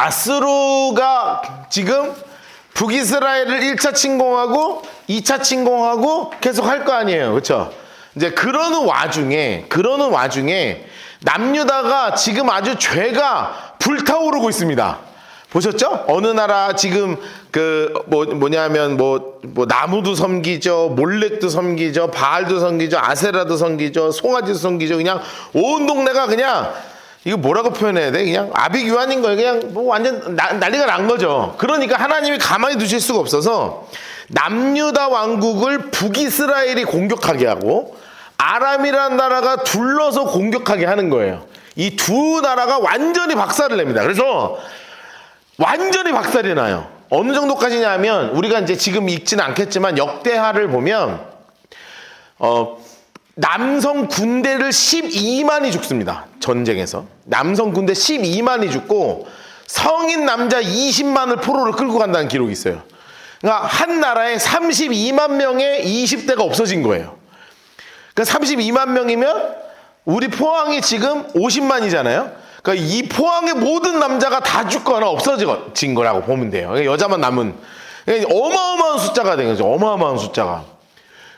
아수르가 지금 북이스라엘을 1차 침공하고 2차 침공하고 계속 할 거 아니에요. 그렇죠? 이제 그러는 와중에 남유다가 지금 아주 죄가 불타오르고 있습니다. 보셨죠? 어느 나라 지금 뭐냐면 나무도 섬기죠, 몰렉도 섬기죠, 바알도 섬기죠, 아세라도 섬기죠, 송아지도 섬기죠. 그냥 온 동네가 그냥 이거 뭐라고 표현해야 돼? 그냥 아비규환인 거예요. 그냥 뭐 완전 난리가 난 거죠. 그러니까 하나님이 가만히 두실 수가 없어서 남유다 왕국을 북이스라엘이 공격하게 하고 아람이라는 나라가 둘러서 공격하게 하는 거예요. 이 두 나라가 완전히 박살을 냅니다. 그래서 완전히 박살이 나요. 어느 정도까지냐면 우리가 이제 지금 읽지는 않겠지만 역대하를 보면 남성 군대를 12만이 죽습니다. 전쟁에서. 남성 군대 12만이 죽고 성인 남자 20만을 포로를 끌고 간다는 기록이 있어요. 그러니까 한 나라에 32만 명의 20대가 없어진 거예요. 그러니까 32만 명이면 우리 포항이 지금 50만이잖아요. 그러니까 이 포항의 모든 남자가 다 죽거나 없어진 거라고 보면 돼요. 그러니까 여자만 남은. 그러니까 어마어마한 숫자가 된 거죠. 어마어마한 숫자가.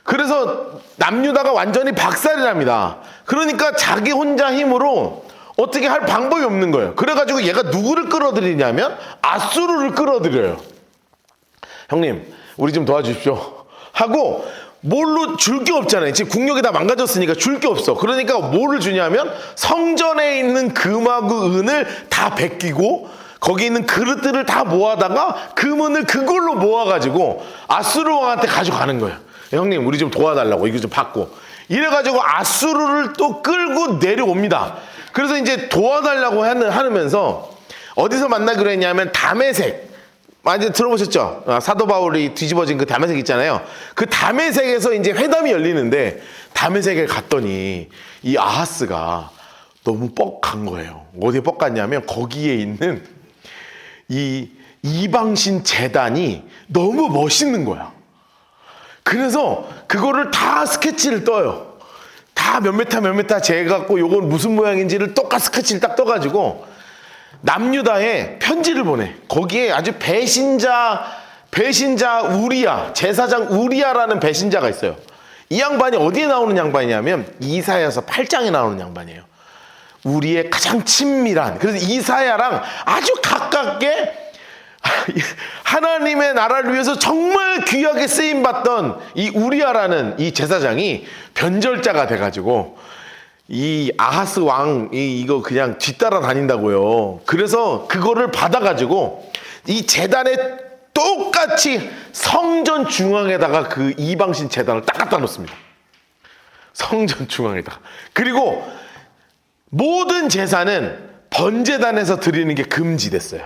그래서 남유다가 완전히 박살이 납니다. 그러니까 자기 혼자 힘으로 어떻게 할 방법이 없는 거예요. 그래가지고 얘가 누구를 끌어들이냐면 아수르를 끌어들여요. 형님, 우리 좀 도와주십시오. 하고 뭘로 줄 게 없잖아요. 지금 국력이 다 망가졌으니까 줄 게 없어. 그러니까 뭐를 주냐면 성전에 있는 금하고 은을 다 베끼고 거기 있는 그릇들을 다 모아다가 금은을 그걸로 모아가지고 아수르 왕한테 가져가는 거예요. 형님, 우리 좀 도와달라고, 이거 좀 받고. 이래가지고 아수르를 또 끌고 내려옵니다. 그래서 이제 도와달라고 하면서 어디서 만나기로 했냐면 다메섹. 많이 들어보셨죠? 사도 바울이 뒤집어진 그 다메섹 있잖아요. 그 다메섹에서 이제 회담이 열리는데 다메섹에 갔더니 이 아하스가 너무 뻑간 거예요. 어디에 뻑갔냐면 거기에 있는 이 이방신 제단이 너무 멋있는 거야. 그래서 그거를 다 스케치를 떠요. 다 몇 메타 재갖고 요건 무슨 모양인지를 똑같이 스케치를 딱 떠가지고 남유다에 편지를 보내. 거기에 아주 배신자 우리야, 제사장 우리야라는 배신자가 있어요. 이 양반이 어디에 나오는 양반이냐면 이사야서 8장에 나오는 양반이에요. 우리의 가장 친밀한, 그래서 이사야랑 아주 가깝게 하나님의 나라를 위해서 정말 귀하게 쓰임받던 이 우리야라는 이 제사장이 변절자가 돼가지고 이 아하스 왕이 이거 그냥 뒤따라 다닌다고요. 그래서 그거를 받아가지고 이 제단에 똑같이 성전 중앙에다가 그 이방신 제단을 딱 갖다 놓습니다. 성전 중앙에다가. 그리고 모든 제사는 번제단에서 드리는 게 금지됐어요.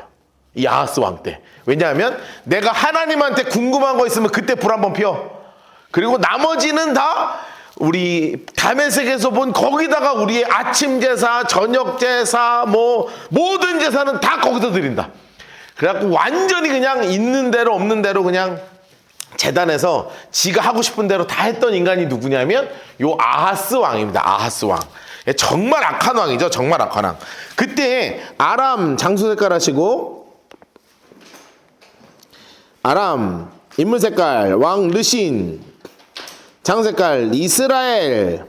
이 아하스 왕 때. 왜냐하면 내가 하나님한테 궁금한 거 있으면 그때 불 한번 피워. 그리고 나머지는 다 우리 다메섹에서 본 거기다가 우리의 아침 제사, 저녁 제사, 뭐 모든 제사는 다 거기서 드린다. 그래갖고 완전히 그냥 있는 대로 없는 대로 그냥 제단에서 지가 하고 싶은 대로 다 했던 인간이 누구냐면 요 아하스 왕입니다. 아하스 왕. 정말 악한 왕이죠. 정말 악한 왕. 그때 아람 장수 색깔 하시고 아람 인물 색깔 왕 르신, 장 색깔 이스라엘,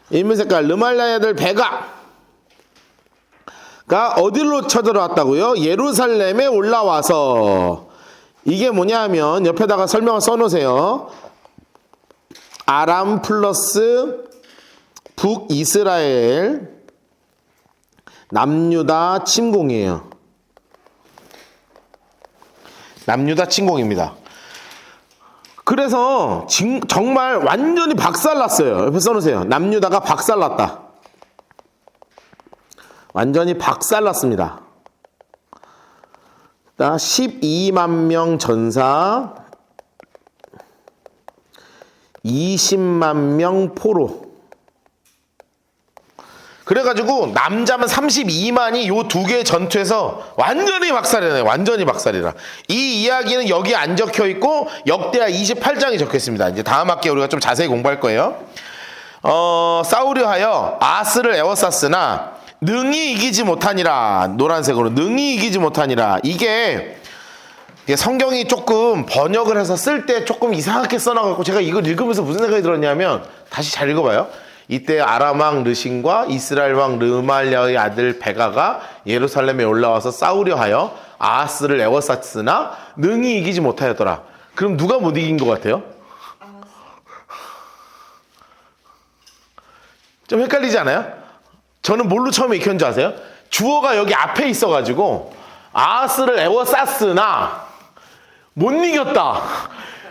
인물 색깔 르말랴의 아들 베가가 어디로 쳐들어왔다고요? 예루살렘에 올라와서. 이게 뭐냐 하면 옆에다가 설명을 써놓으세요. 아람 플러스 북이스라엘 남유다 침공이에요. 남유다 침공입니다. 그래서 정말 완전히 박살났어요. 옆에 써놓으세요. 남유다가 박살났다. 완전히 박살났습니다. 12만 명 전사, 20만 명 포로. 그래가지고 남자만 32만이 요 두 개의 전투에서 완전히 박살이나요. 완전히 박살이라. 이 이야기는 여기 안 적혀 있고 역대하 28장이 적혀 있습니다. 이제 다음 학기에 우리가 좀 자세히 공부할 거예요. 싸우려 하여 아하스를 에워쌌으나 능히 이기지 못하니라. 노란색으로 능히 이기지 못하니라. 이게 성경이 조금 번역을 해서 쓸 때 조금 이상하게 써놔갖고 제가 이걸 읽으면서 무슨 생각이 들었냐면, 다시 잘 읽어봐요. 이때 아람 왕 르신과 이스라엘 왕 르말랴의 아들 베가가 예루살렘에 올라와서 싸우려 하여 아하스를 에워쌌으나 능히 이기지 못하였더라. 그럼 누가 못 이긴 것 같아요? 좀 헷갈리지 않아요? 저는 뭘로 처음에 익혔는 줄 아세요? 주어가 여기 앞에 있어가지고 아하스를 에워쌌으나 못 이겼다.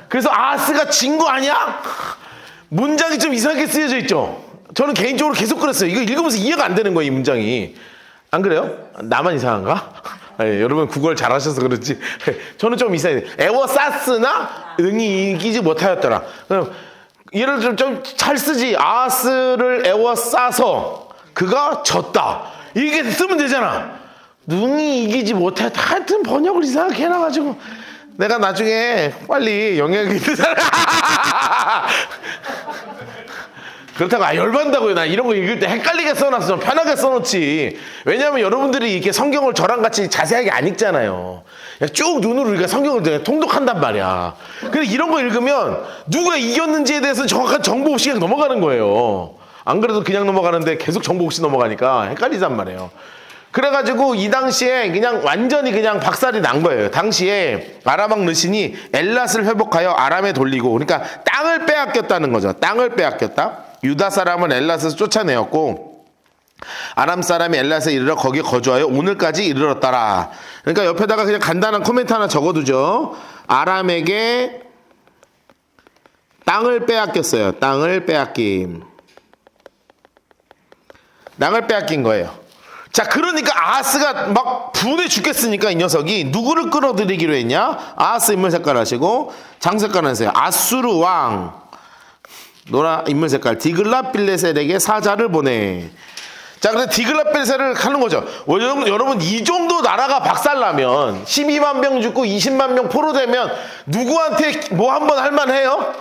그래서 아하스가 진 거 아니야? 문장이 좀 이상하게 쓰여져 있죠? 저는 개인적으로 계속 그랬어요. 이거 읽으면서 이해가 안 되는 거예요, 이 문장이. 안 그래요? 나만 이상한가? 네, 여러분 국어를 잘하셔서 그렇지. 저는 좀 이상해요. 에워쌌으나 능히 이기지 못하였더라. 그럼 예를 들어 좀 잘 쓰지. 아하스를 에워싸서 그가 졌다. 이렇게 쓰면 되잖아. 능히 이기지 못하였다. 하여튼 번역을 이상하게 해놔가지고 내가 나중에 빨리 영역이 있는 사람 그렇다고 열받는다고요. 나 이런 거 읽을 때 헷갈리게 써놨어. 좀 편하게 써놓지. 왜냐하면 여러분들이 이렇게 성경을 저랑 같이 자세하게 안 읽잖아요. 그냥 쭉 눈으로 우리가 성경을 되게 통독한단 말이야. 근데 이런 거 읽으면 누가 이겼는지에 대해서 정확한 정보 없이 그냥 넘어가는 거예요. 안 그래도 그냥 넘어가는데 계속 정보 없이 넘어가니까 헷갈리단 말이에요. 그래가지고 이 당시에 그냥 완전히 그냥 박살이 난 거예요. 당시에 아람 왕 르신이 엘랏을 회복하여 아람에 돌리고, 그러니까 땅을 빼앗겼다는 거죠. 땅을 빼앗겼다. 유다 사람은 엘랏에서 쫓아내었고 아람 사람이 엘랏에 이르러 거기에 거주하여 오늘까지 이르렀더라. 그러니까 옆에다가 그냥 간단한 코멘트 하나 적어두죠. 아람에게 땅을 빼앗겼어요. 땅을 빼앗김. 땅을 빼앗긴 거예요. 자, 그러니까 아하스가 막 분해 죽겠으니까 이 녀석이 누구를 끌어들이기로 했냐? 아하스 인물 색깔 하시고 장 색깔 하세요. 아수르 왕 노란 인물 색깔 디글랏빌레셀에게 사자를 보내. 자, 근데 디글랏빌레셀을 하는 거죠. 여러분 이 정도 나라가 박살나면 12만 명 죽고 20만 명 포로되면 누구한테 뭐 한번 할만해요?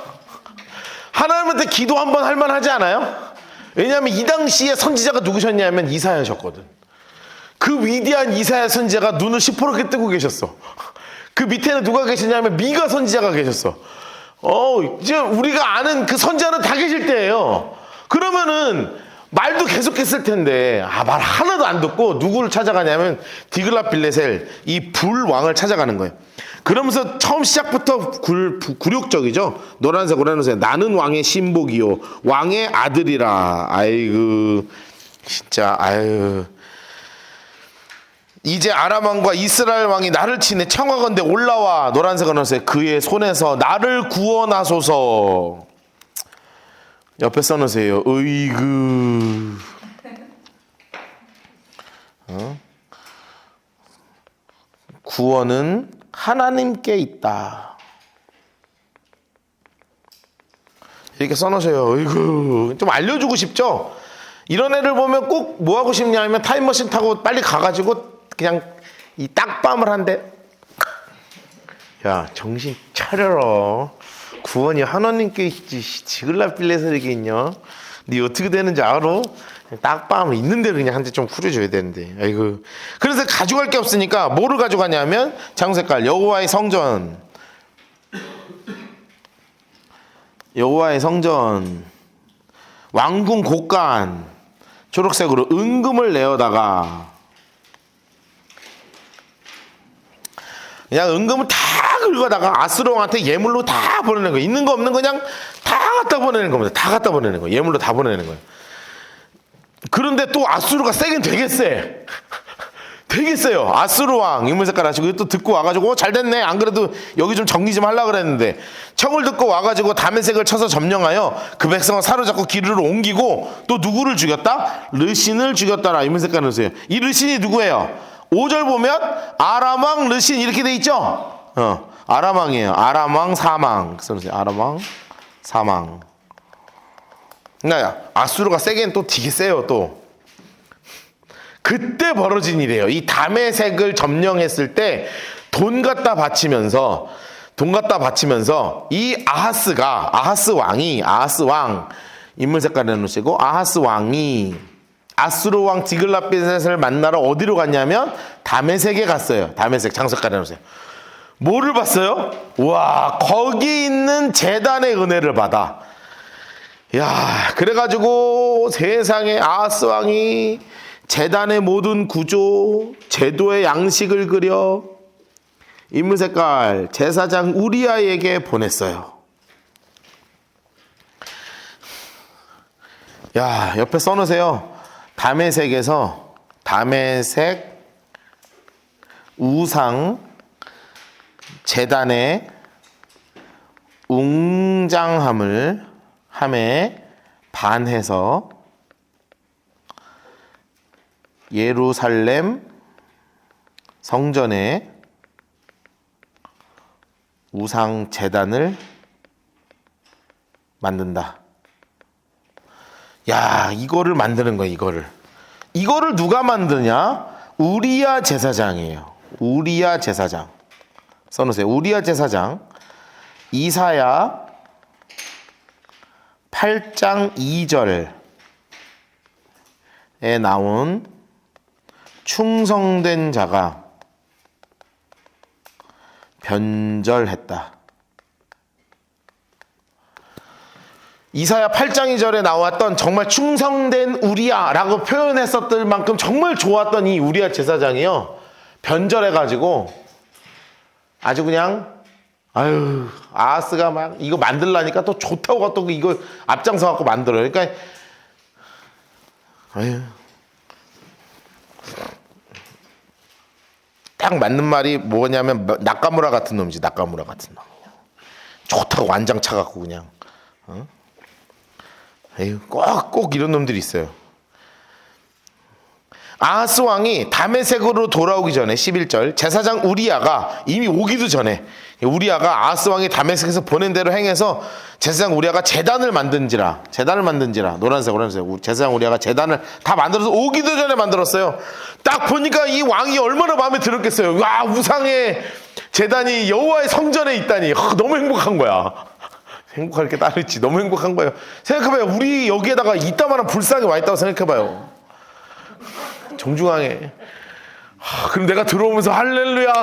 하나님한테 기도 한번 할만하지 않아요? 왜냐하면 이 당시에 선지자가 누구셨냐면 이사야셨거든. 그 위대한 이사야 선지자가 눈을 시퍼렇게 뜨고 계셨어. 그 밑에는 누가 계시냐면 미가 선지자가 계셨어. 이제 우리가 아는 그 선지자는 다 계실 때예요. 그러면은 말도 계속했을 텐데 말 하나도 안 듣고 누구를 찾아가냐면 디글랏빌레셀 이 불왕을 찾아가는 거예요. 그러면서 처음 시작부터 굴욕적이죠. 노란색 나는 왕의 신복이요 왕의 아들이라. 아이고 진짜 아유. 이제 아람 왕과 이스라엘 왕이 나를 치네. 청하건대 올라와. 노란색 언어에 그의 손에서 나를 구원하소서. 옆에 써놓으세요. 으이그. 구원은 하나님께 있다. 이렇게 써놓으세요. 으이그. 좀 알려주고 싶죠? 이런 애를 보면 꼭 뭐 하고 싶냐면 타임머신 타고 빨리 가가지고 그냥 이 딱밤을 한대. 야, 정신 차려라. 구원이 하나님께 있지. 디글랏빌레셀에게 있냐? 네 어떻게 되는지 알아? 딱밤을 있는 대로 그냥 한 대 좀 후려줘야 되는데. 아이고. 그래서 가져갈 게 없으니까 뭐를 가져가냐면 장색깔 여호와의 성전. 여호와의 성전. 왕궁 곳간. 초록색으로 은금을 내어다가 그냥 은금을 다 긁어다가 아수르 왕한테 예물로 다 보내는 거예요. 있는 거 없는 거 그냥 다 갖다 보내는 겁니다. 다 갖다 보내는 거예요. 예물로 다 보내는 거예요. 그런데 또 아수르가 세긴 되게 세. 되게 세요. 아수르 왕 인물 색깔 하시고 또 듣고 와가지고 잘 됐네. 안 그래도 여기 좀 정리 좀 하려고 그랬는데 청을 듣고 와가지고 다메섹을 쳐서 점령하여 그 백성을 사로잡고 기르러 옮기고 또 누구를 죽였다? 르신을 죽였다라. 인물 색깔 넣으세요. 이 르신이 누구예요? 5절 보면 아람왕 르신 이렇게 돼 있죠? 아람왕이에요. 아람왕 사망. 그래서 아람왕 사망. 그러니까 아수르가 세게는 또 되게 세요. 또 그때 벌어진 일이에요. 이 다메섹을 점령했을 때 돈 갖다 바치면서 이 아하스 왕 인물 색깔 내놓으시고 아하스 왕이 아수르 왕 디글랏빌네살을 만나러 어디로 갔냐면 다메섹에 갔어요. 다메섹 장석가래 놓으세요. 뭐를 봤어요? 와, 거기 있는 제단의 은혜를 받아. 야, 그래가지고 세상에 아하스 왕이 제단의 모든 구조, 제도의 양식을 그려 인물 색깔 제사장 우리아에게 보냈어요. 야, 옆에 써놓으세요. 다메섹에서 다메섹 우상 제단의 웅장함을 함에 반해서 예루살렘 성전에 우상 제단을 만든다. 야, 이거를 만드는 거야. 이거를 누가 만드냐? 우리야 제사장이에요. 우리야 제사장 써놓으세요. 우리야 제사장. 이사야 8장 2절에 나온 충성된 자가 변절했다. 이사야 8장 2절에 나왔던 정말 충성된 우리야라고 표현했었을 만큼 정말 좋았던 이 우리야 제사장이요, 변절해가지고 아주 그냥 아유, 아하스가 막 이거 만들라니까 또 좋다고 또 이거 앞장서 갖고 만들어요. 그러니까 아유, 딱 맞는 말이 뭐냐면 나카무라 같은 놈이지. 나카무라 같은 놈. 좋다고 완장 차갖고 그냥. 에휴, 꼭 이런 놈들이 있어요. 아하스 왕이 다메섹으로 돌아오기 전에 11절 제사장 우리야가 이미 오기도 전에 우리야가 아하스 왕이 다메섹에서 보낸 대로 행해서 제사장 우리야가 제단을 만든지라 노란색 제사장 우리야가 제단을 다 만들어서 오기도 전에 만들었어요. 딱 보니까 이 왕이 얼마나 마음에 들었겠어요. 와, 우상의 제단이 여호와의 성전에 있다니. 너무 행복한 거야. 행복할 게 따로 있지. 너무 행복한 거예요. 생각해봐요. 우리 여기에다가 이따만한 불상이 와 있다고 생각해봐요. 정중앙에. 그럼 내가 들어오면서 할렐루야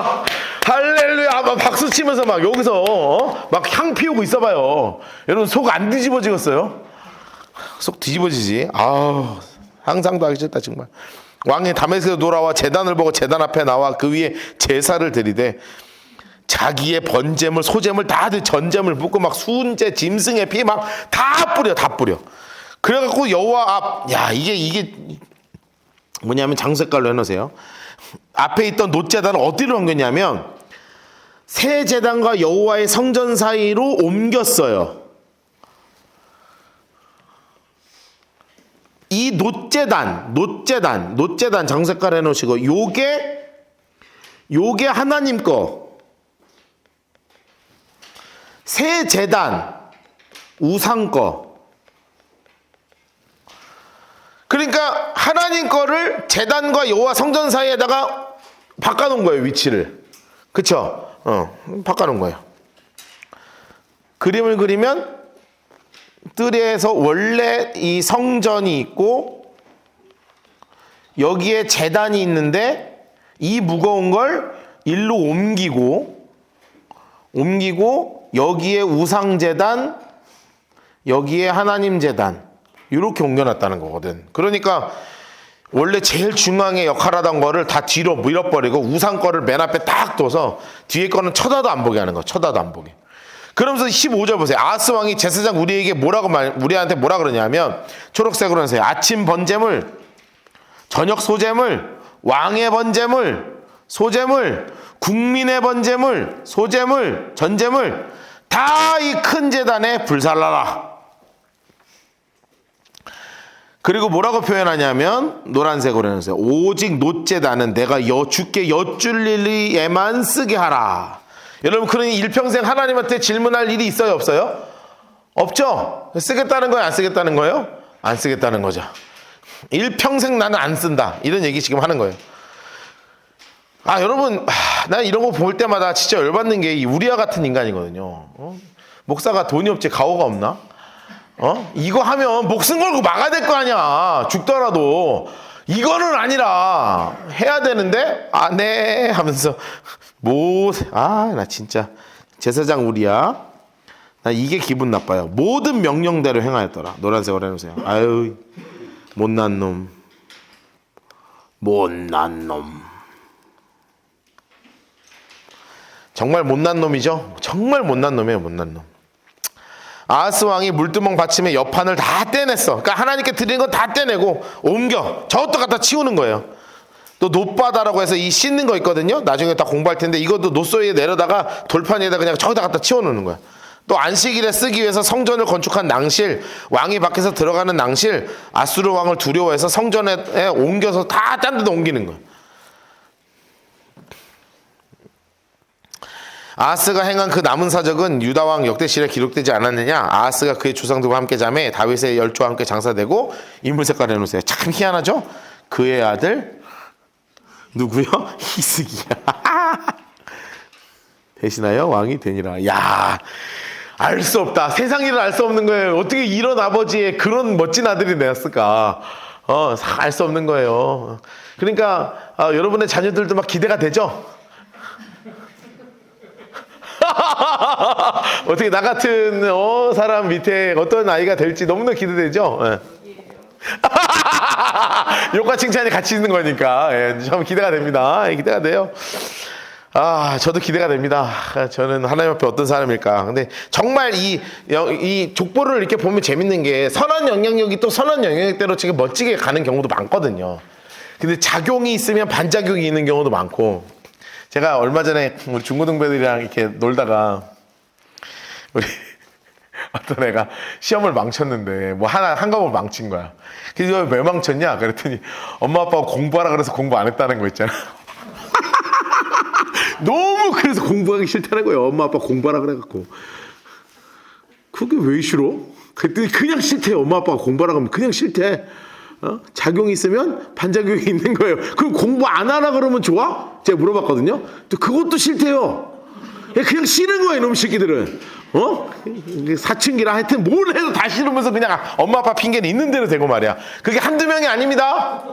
막 박수 치면서 막 여기서 막 향 피우고 있어봐요. 여러분 속 안 뒤집어지겠어요? 속 뒤집어지지. 아우, 상상도 하기 싫다 정말. 왕이 다메섹에서 돌아와 제단을 보고 제단 앞에 나와 그 위에 제사를 드리되 자기의 번제물 소제물 다 전제물 붓고 막 순제 짐승의 피 막 다 뿌려. 그래갖고 여호와 앞, 야, 이게 뭐냐면 장색깔로 해놓으세요. 앞에 있던 놋제단을 어디로 옮겼냐면 새 제단과 여호와의 성전 사이로 옮겼어요. 이 놋제단 장색깔 해놓으시고 요게 하나님 거. 새 제단 우상 거. 그러니까 하나님 거를 제단과 여호와 성전 사이에다가 바꿔놓은 거예요, 위치를. 그쵸? 바꿔놓은 거예요. 그림을 그리면 뜰에서 원래 이 성전이 있고 여기에 제단이 있는데 이 무거운 걸 일로 옮기고 여기에 우상 제단, 여기에 하나님 제단 이렇게 옮겨놨다는 거거든. 그러니까 원래 제일 중앙에 역할하던 거를 다 뒤로 밀어버리고 우상 거를 맨 앞에 딱 둬서 뒤에 거는 쳐다도 안 보게 하는 거. 쳐다도 안 보게. 그러면서 15절 보세요. 아하스 왕이 제사장 우리한테 뭐라 그러냐면 초록색으로 해서요. 아침 번제물, 저녁 소제물, 왕의 번제물, 소제물, 국민의 번제물, 소제물, 전제물 다 이 큰 제단에 불살라라. 그리고 뭐라고 표현하냐면 노란색으로 해놓으세요. 오직 놋제단은 내가 주께 여쭐 일에만 쓰게 하라. 여러분, 그러니 일평생 하나님한테 질문할 일이 있어요, 없어요? 없죠? 쓰겠다는 거예요, 안 쓰겠다는 거예요? 안 쓰겠다는 거죠. 일평생 나는 안 쓴다, 이런 얘기 지금 하는 거예요. 여러분, 난 이런 거 볼 때마다 진짜 열받는 게 이 우리아 같은 인간이거든요. 목사가 돈이 없지 가오가 없나? 이거 하면 목숨 걸고 막아야 될 거 아니야. 죽더라도. 이거는 아니라 해야 되는데 네 하면서 나 진짜 제사장 우리야. 나 이게 기분 나빠요. 모든 명령대로 행하였더라. 노란색으로 해놓으세요. 아유, 못난 놈. 정말 못난 놈이죠. 정말 못난 놈이에요. 못난 놈. 아하스 왕이 물두멍 받침의 옆판을 다 떼냈어. 그러니까 하나님께 드리는 건 다 떼내고 옮겨 저것도 갖다 치우는 거예요. 또 놋바다라고 해서 이 씻는 거 있거든요. 나중에 다 공부할 텐데 이것도 놋소리에 내려다가 돌판 위에다 그냥 저기다 갖다 치워놓는 거야. 또 안식일에 쓰기 위해서 성전을 건축한 낭실, 왕이 밖에서 들어가는 낭실, 아수르 왕을 두려워해서 성전에 옮겨서 다 딴 데도 옮기는 거야. 아하스가 행한 그 남은 사적은 유다왕 역대시에 기록되지 않았느냐. 아하스가 그의 조상들과 함께 자매 다윗의 열조와 함께 장사되고 인물 색깔 해놓으세요. 참 희한하죠. 그의 아들 누구요? 히스기야. 되시나요? 왕이 되니라. 야, 알 수 없다. 세상 일을 알 수 없는 거예요. 어떻게 이런 아버지의 그런 멋진 아들이 되었을까. 알 수 없는 거예요. 그러니까 여러분의 자녀들도 막 기대가 되죠. 어떻게 나 같은 사람 밑에 어떤 아이가 될지 너무나 기대되죠. 예. 욕과 칭찬이 같이 있는 거니까 참 기대가 됩니다. 기대가 돼요. 저도 기대가 됩니다. 저는 하나님 앞에 어떤 사람일까. 근데 정말 이 족보를 이렇게 보면 재밌는 게 선한 영향력이 또 선한 영향력대로 되게 멋지게 가는 경우도 많거든요. 근데 작용이 있으면 반작용이 있는 경우도 많고. 제가 얼마 전에 우리 중고등배들이랑 이렇게 놀다가 우리 어떤 애가 시험을 망쳤는데 뭐 한 과목을 망친 거야. 그래서 왜 망쳤냐? 그랬더니 엄마 아빠가 공부하라 그래서 공부 안 했다는 거 있잖아. 너무 그래서 공부하기 싫다는 거예요. 엄마 아빠 공부하라 그래갖고. 그게 왜 싫어? 그랬더니 그냥 싫대요. 엄마 아빠가 공부하라 그러면 그냥 싫대. 작용이 있으면 반작용이 있는 거예요. 그럼 공부 안 하라 그러면 좋아? 제가 물어봤거든요. 또 그것도 싫대요. 그냥 싫은 거예요, 이놈 새끼들은. 사춘기라 하여튼 뭘 해도 다 싫으면서 그냥 엄마 아빠 핑계는 있는 대로 되고 말이야. 그게 한두 명이 아닙니다.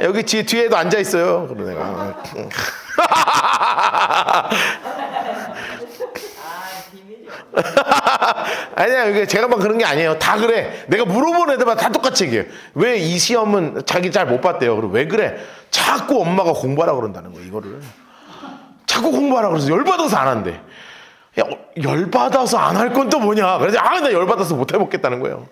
여기 뒤에도 앉아 있어요. 그런 애가. 아니야, 이게 제가 막 그런 게 아니에요. 다 그래. 내가 물어본 애들마다 다 똑같이 얘기해요. 왜 이 시험은 자기 잘 못 봤대요. 그럼 왜 그래? 자꾸 엄마가 공부하라 그런다는 거예요, 이거를. 자꾸 공부하라 그래서 열받아서 안 한대. 야, 열받아서 안 할 건 또 뭐냐? 그래서 나 열받아서 못 해먹겠다는 거예요.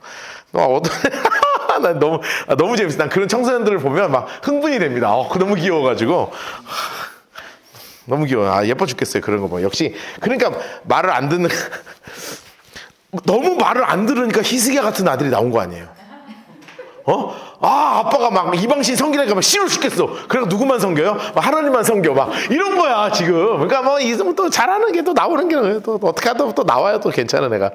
난 너무 재밌어. 난 그런 청소년들을 보면 막 흥분이 됩니다. 너무 귀여워가지고. 너무 귀여워. 예뻐 죽겠어요. 그런 거 보면. 역시 그러니까 말을 안 듣는 너무 말을 안 들으니까 희스기야 같은 아들이 나온 거 아니에요. 아빠가 막 이방신 섬기니까 막 싫어 죽겠어. 그래서 누구만 섬겨요? 막 하나님만 섬겨. 막 이런 거야 지금. 그러니까 뭐 이성 또 잘하는 게 또 나오는 게 또 어떻게 하다 또 나와요. 또 괜찮아 내가.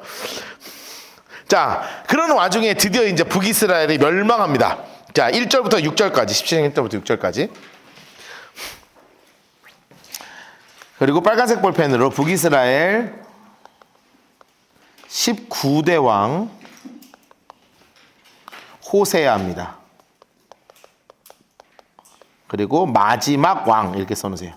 자, 그런 와중에 드디어 이제 북이스라엘이 멸망합니다. 자, 1절부터 6절까지 17장 1절부터 6절까지. 그리고 빨간색 볼펜으로 북이스라엘 19대 왕 호세아입니다. 그리고 마지막 왕 이렇게 써놓으세요.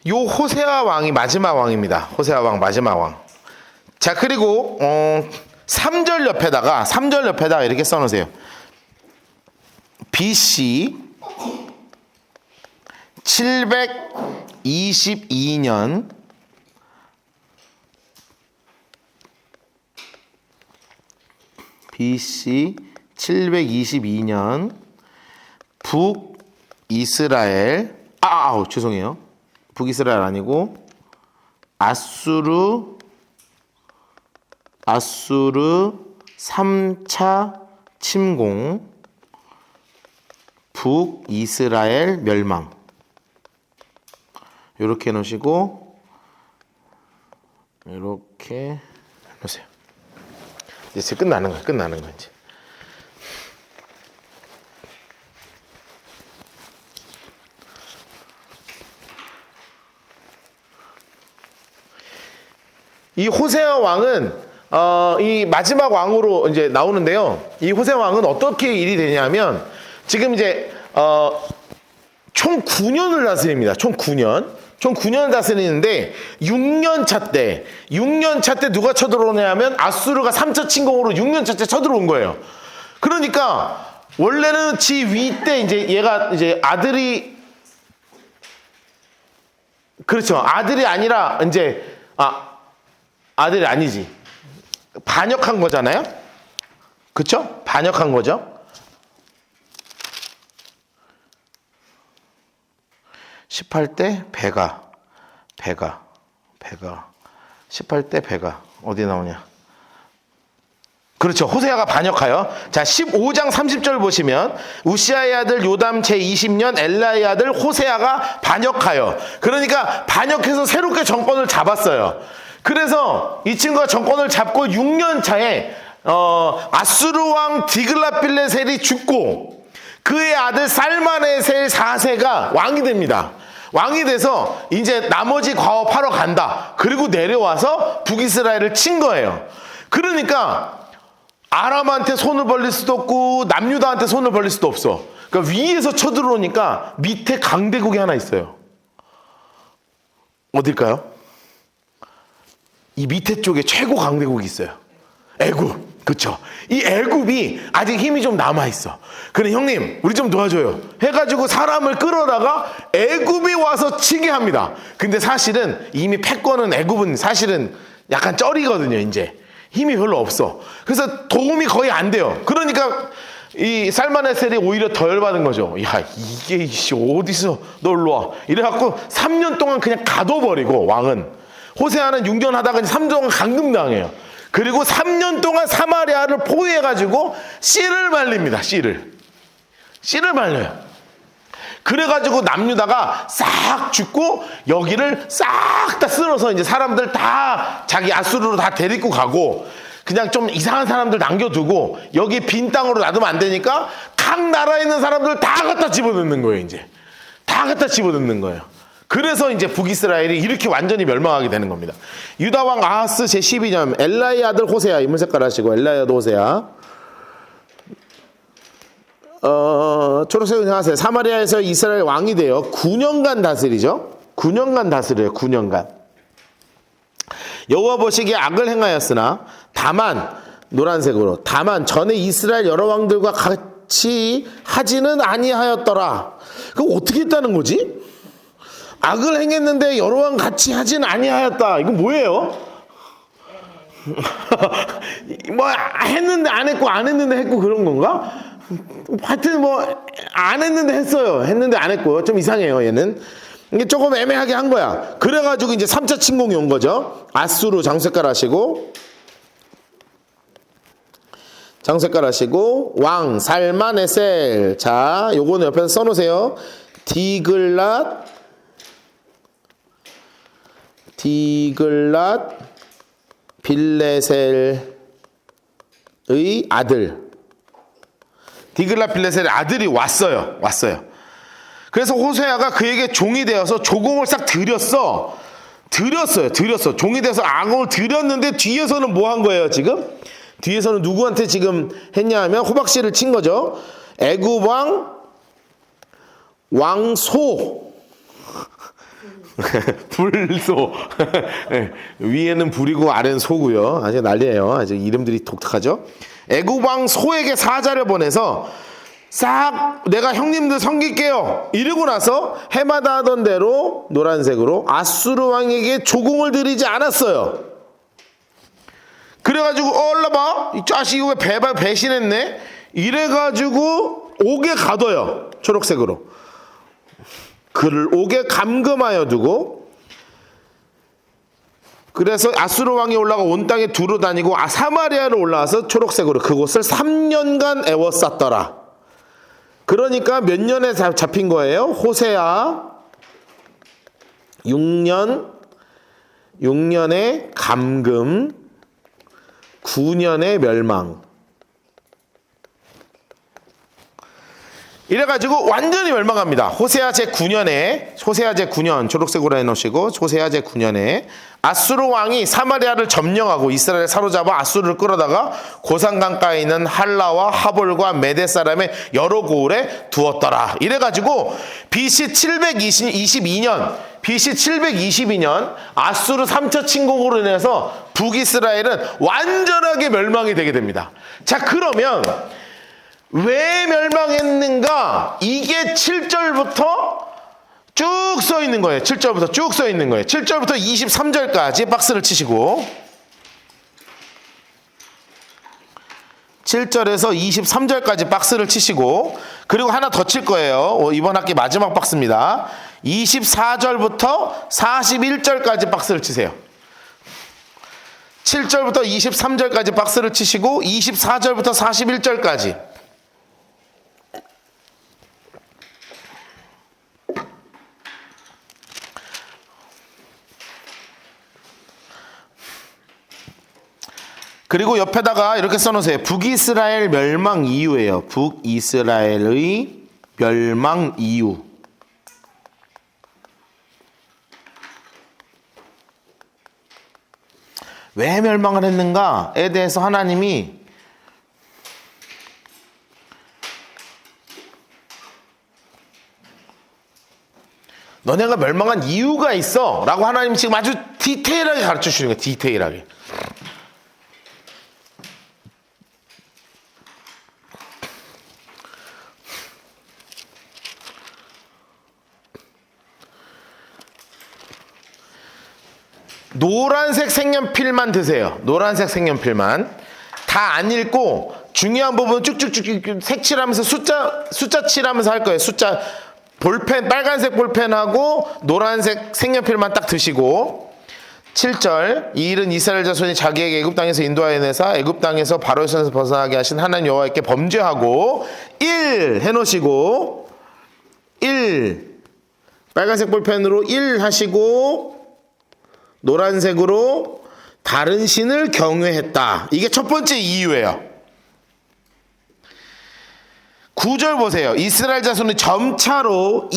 요 호세아 왕이 마지막 왕입니다. 호세아 왕 마지막 왕. 자, 그리고 3절 옆에다가 이렇게 써놓으세요. BC 722년 BC 722년 북이스라엘 죄송해요. 북이스라엘 아니고 아수르 3차 침공 북이스라엘 멸망. 이렇게 놓으시고 이렇게 놓으세요. 이제 끝나는 거야. 끝나는 거야 이제. 이 호세아 왕은 이 마지막 왕으로 이제 나오는데요. 이 호세아 왕은 어떻게 일이 되냐면 지금 이제 총 9년을 다스립니다. 총 9년을 다스리는데 6년 차 때 누가 쳐들어오냐면 아수르가 3차 침공으로 6년 차때 쳐들어온 거예요. 그러니까 원래는 지 위 때 이제 얘가 이제 아들이 그렇죠. 아들이 아니라 이제 아들이 아니지. 반역한 거잖아요. 그렇죠? 반역한 거죠. 18대 배가 18대 배가 어디 나오냐? 그렇죠. 호세아가 반역하여. 자, 15장 30절 보시면 우시아의 아들 요담 제20년 엘라의 아들 호세아가 반역하여. 그러니까 반역해서 새롭게 정권을 잡았어요. 그래서 이 친구가 정권을 잡고 6년 차에 아수르 왕 디글라필레셀이 죽고 그의 아들 살마네셀 4세가 왕이 됩니다. 왕이 돼서 이제 나머지 과업하러 간다. 그리고 내려와서 북이스라엘을 친 거예요. 그러니까 아람한테 손을 벌릴 수도 없고 남유다한테 손을 벌릴 수도 없어. 그러니까 위에서 쳐들어오니까 밑에 강대국이 하나 있어요. 어딜까요? 이 밑에 쪽에 최고 강대국이 있어요. 애굽. 그쵸? 이 애굽이 아직 힘이 좀 남아있어. 그래 형님 우리 좀 도와줘요 해가지고 사람을 끌어다가 애굽이 와서 치게 합니다. 근데 사실은 이미 패권은 애굽은 사실은 약간 쩔이거든요. 이제 힘이 별로 없어. 그래서 도움이 거의 안 돼요. 그러니까 이 살마네셀이 오히려 더 열받은 거죠. 야 이게 어디서 너 일로 와 이래갖고 3년 동안 그냥 가둬버리고 왕은 호세아는 6년 하다가 3년 동안 감금당해요. 그리고 3년 동안 사마리아를 포위해가지고 씨를 말립니다. 씨를 말려요. 그래가지고 남유다가 싹 죽고 여기를 싹 다 쓸어서 이제 사람들 다 자기 아수르로 다 데리고 가고 그냥 좀 이상한 사람들 남겨두고 여기 빈 땅으로 놔두면 안 되니까 각 나라에 있는 사람들 다 갖다 집어넣는 거예요. 이제 다 갖다 집어넣는 거예요. 그래서 이제 북이스라엘이 이렇게 완전히 멸망하게 되는 겁니다. 유다왕 아하스 제12년 엘라의 아들 호세아 인물 색깔 하시고 엘라의 아들 호세아 초록색 은하세 사마리아에서 이스라엘 왕이 되어 9년간 다스리죠. 9년간 다스려요. 9년간 여호와 보시기에 악을 행하였으나 다만 노란색으로 다만 전에 이스라엘 여러 왕들과 같이 하지는 아니하였더라. 그거 어떻게 했다는 거지? 악을 행했는데 여러 왕 같이 하진 아니하였다. 이거 뭐예요? 뭐 했는데 안 했고 안 했는데 했고 그런 건가? 하여튼 뭐 안 했는데 했어요. 했는데 안 했고 좀 이상해요. 얘는 이게 조금 애매하게 한 거야. 그래가지고 이제 3차 침공이 온 거죠. 아수르 장색깔 하시고 왕 살마네셀. 자 요거는 옆에서 써놓으세요. 디글랏 빌레셀의 아들. 디글랏 빌레셀의 아들이 왔어요. 그래서 호세아가 그에게 종이 되어서 조공을 싹 드렸어요. 종이 되어서 악을 드렸는데 뒤에서는 뭐 한 거예요, 지금? 뒤에서는 누구한테 지금 했냐 하면 호박씨를 친 거죠. 애굽 왕소. 불소. 위에는 불이고 아래는 소고요. 아주 난리예요. 아주 이름들이 독특하죠. 애굽 왕 소에게 사자를 보내서 싹 내가 형님들 섬길게요 이러고 나서 해마다 하던 대로 노란색으로 아수르 왕에게 조공을 드리지 않았어요. 그래가지고 올라봐 이 자식이 왜 배신했네 이래가지고 옥에 가둬요. 초록색으로 그를 옥에 감금하여 두고 그래서 아수르 왕이 올라가 온 땅에 두루 다니고 사마리아로 올라와서 초록색으로 그곳을 3년간 애워쌌더라. 그러니까 몇 년에 잡힌 거예요? 호세아 6년의 감금, 9년의 멸망. 이래가지고 완전히 멸망합니다. 호세아 제9년 초록색으로 해놓으시고, 호세아 제9년에 아수르 왕이 사마리아를 점령하고 이스라엘을 사로잡아 아수르를 끌어다가 고산 강가에 있는 할라와 하볼과 메대 사람의 여러 고을에 두었더라. 이래가지고 BC 722년 아수르 3차 침공으로 인해서 북이스라엘은 완전하게 멸망이 되게 됩니다. 자, 그러면 왜 멸망했는가? 이게 7절부터 쭉 써 있는 거예요. 7절부터 쭉 써 있는 거예요. 7절부터 23절까지 박스를 치시고, 7절에서 23절까지 박스를 치시고, 그리고 하나 더 칠 거예요. 이번 학기 마지막 박스입니다. 24절부터 41절까지 박스를 치세요. 7절부터 23절까지 박스를 치시고, 24절부터 41절까지. 그리고 옆에다가 이렇게 써놓으세요. 북이스라엘 멸망 이유예요. 북이스라엘의 멸망 이유. 왜 멸망을 했는가에 대해서 하나님이 너네가 멸망한 이유가 있어 라고 하나님 지금 아주 디테일하게 가르쳐 주시는 거예요. 디테일하게. 노란색 색연필만 드세요. 노란색 색연필만. 다 안 읽고 중요한 부분 쭉쭉쭉 색칠하면서 숫자 칠하면서 할 거예요. 숫자 볼펜, 빨간색 볼펜하고 노란색 색연필만 딱 드시고, 7절 이 일은 이스라엘 자손이 자기에게 애굽 땅에서 인도하여 내사 애굽 땅에서 바로의 손에서 벗어나게 하신 하나님 여호와께 범죄하고, 1 해놓으시고, 1 빨간색 볼펜으로 1 하시고 노란색으로 다른 신을 경외했다. 이게 첫 번째 이유예요. 9절 보세요. 이스라엘 자손은 점차로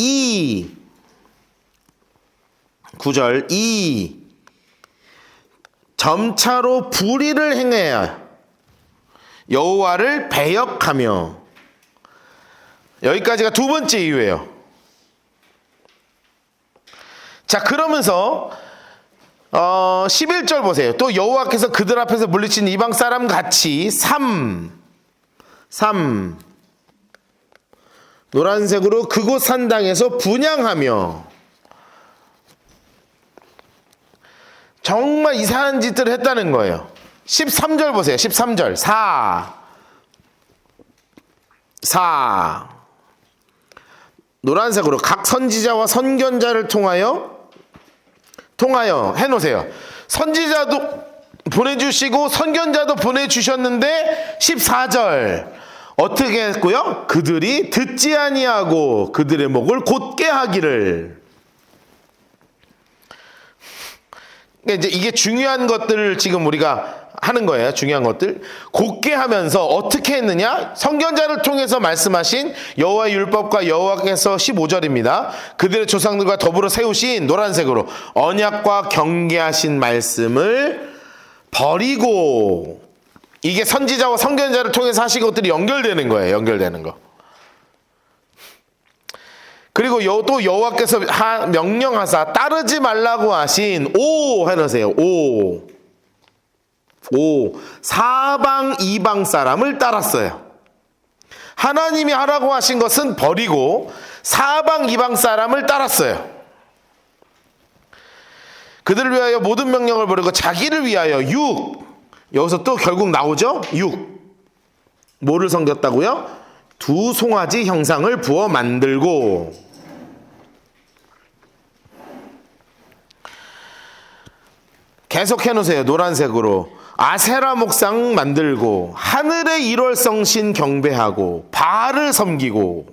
9절 점차로 불의를 행해야 여호와를 배역하며. 여기까지가 두 번째 이유예요. 자, 그러면서 11절 보세요. 또 여호와께서 그들 앞에서 물리친 이방 사람 같이 3 노란색으로 그곳 산당에서 분향하며. 정말 이상한 짓들을 했다는 거예요. 13절 보세요. 13절 4 노란색으로 각 선지자와 선견자를 통하여 해놓으세요. 선지자도 보내주시고 선견자도 보내주셨는데 14절 어떻게 했고요? 그들이 듣지 아니하고 그들의 목을 곧게 하기를. 그러니까 이제 이게 중요한 것들을 지금 우리가 하는 거예요. 중요한 것들. 곧게 하면서 어떻게 했느냐? 선견자를 통해서 말씀하신 여호와의 율법과 여호와께서 15절입니다. 그들의 조상들과 더불어 세우신 노란색으로 언약과 경계하신 말씀을 버리고. 이게 선지자와 선견자를 통해서 하신 것들이 연결되는 거예요. 연결되는 거. 그리고 또 여호와께서 명령하사 따르지 말라고 하신 5 해놓으세요. 5 사방 이방 사람을 따랐어요. 하나님이 하라고 하신 것은 버리고 사방 이방 사람을 따랐어요. 그들을 위하여 모든 명령을 버리고 자기를 위하여 6 여기서 또 결국 나오죠. 6 뭐를 섬겼다고요? 두 송아지 형상을 부어 만들고. 계속 해놓으세요. 노란색으로 아세라 목상 만들고 하늘의 일월성신 경배하고 바알을 섬기고.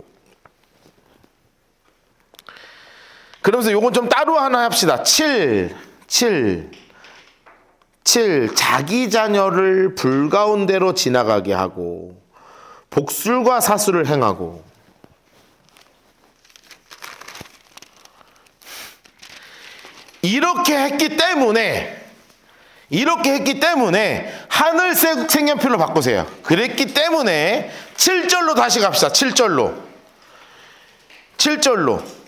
그러면서 요건 좀 따로 하나 합시다. 7. 자기 자녀를 불가운데로 지나가게 하고 복술과 사수를 행하고. 이렇게 했기 때문에 하늘색 색연필로 바꾸세요. 그랬기 때문에 7절로 다시 갑시다. 7절로.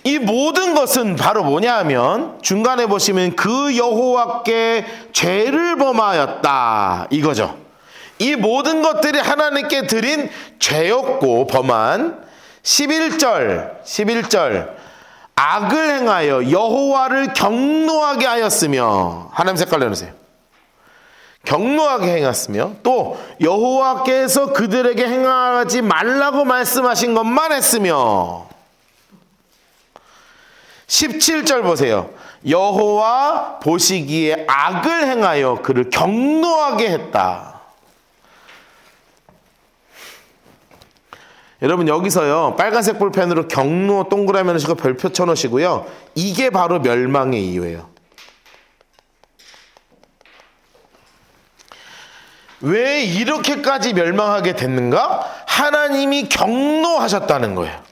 이 모든 것은 바로 뭐냐 하면 중간에 보시면 그 여호와께 죄를 범하였다 이거죠. 이 모든 것들이 하나님께 드린 죄였고 범한 11절 악을 행하여 여호와를 경노하게 하였으며. 하나님 색깔 내놓으세요. 경노하게 행했으며 또 여호와께서 그들에게 행하지 말라고 말씀하신 것만 했으며. 17절 보세요. 여호와 보시기에 악을 행하여 그를 경노하게 했다. 여러분 여기서요 빨간색 볼펜으로 경노 동그라미 넣으시고 별표 쳐놓으시고요. 이게 바로 멸망의 이유예요. 왜 이렇게까지 멸망하게 됐는가? 하나님이 경노하셨다는 거예요.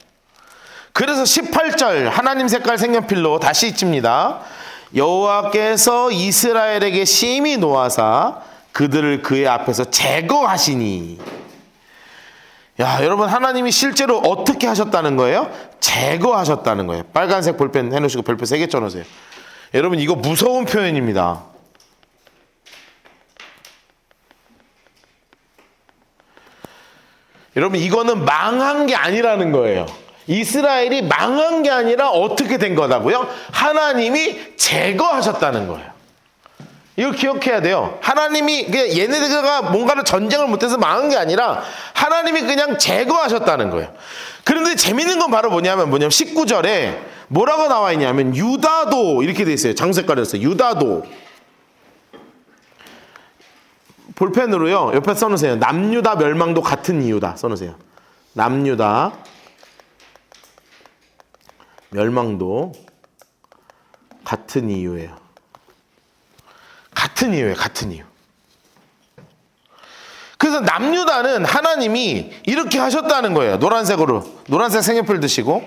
그래서 18절 하나님 색깔 색연필로 다시 찝니다. 여호와께서 이스라엘에게 심히 노하사 그들을 그의 앞에서 제거하시니. 야, 여러분 하나님이 실제로 어떻게 하셨다는 거예요? 제거하셨다는 거예요. 빨간색 볼펜 해놓으시고 별표 3개 쳐놓으세요. 여러분 이거 무서운 표현입니다. 여러분 이거는 망한 게 아니라는 거예요. 이스라엘이 망한 게 아니라 어떻게 된 거다고요? 하나님이 제거하셨다는 거예요. 이거 기억해야 돼요. 하나님이 얘네들과 뭔가를 전쟁을 못해서 망한 게 아니라 하나님이 그냥 제거하셨다는 거예요. 그런데 재밌는 건 바로 뭐냐면 19절에 뭐라고 나와 있냐면 유다도 이렇게 돼 있어요. 장색깔이었어요. 유다도. 볼펜으로요 옆에 써놓으세요. 남유다 멸망도 같은 이유다 써놓으세요. 남유다 멸망도 같은 이유예요. 같은 이유. 그래서 남유다는 하나님이 이렇게 하셨다는 거예요. 노란색 색연필 드시고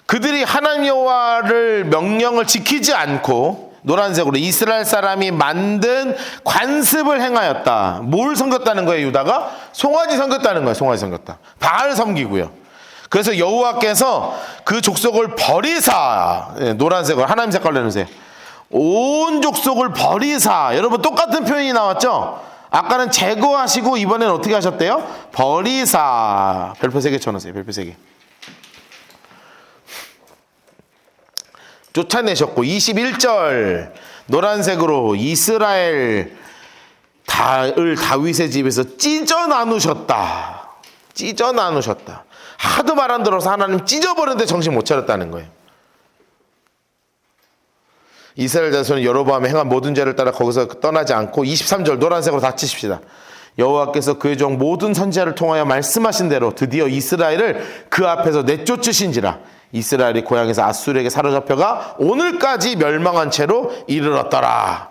그들이 하나님 여호와를 명령을 지키지 않고 노란색으로 이스라엘 사람이 만든 관습을 행하였다. 뭘 섬겼다는 거예요? 유다가 송아지 섬겼다는 거예요. 송아지 섬겼다. 바알 섬기고요. 그래서 여호와께서 그 족속을 버리사. 노란색으로 하나님 색깔로 내놓으세요. 온 족속을 버리사. 여러분 똑같은 표현이 나왔죠? 아까는 제거하시고 이번에는 어떻게 하셨대요? 버리사. 별표 3개 쳐놓으세요. 별표 3개. 쫓아내셨고 21절 노란색으로 이스라엘 다윗의 집에서 찢어 나누셨다. 하도 말 안 들어서 하나님 찢어버렸는데 정신 못 차렸다는 거예요. 이스라엘 자손은 여로보암이 행한 모든 죄를 따라 거기서 떠나지 않고 23절 노란색으로 다 치십시다. 여호와께서 그의 종 모든 선지자를 통하여 말씀하신 대로 드디어 이스라엘을 그 앞에서 내쫓으신지라. 이스라엘이 고향에서 아수르에게 사로잡혀가 오늘까지 멸망한 채로 이르렀더라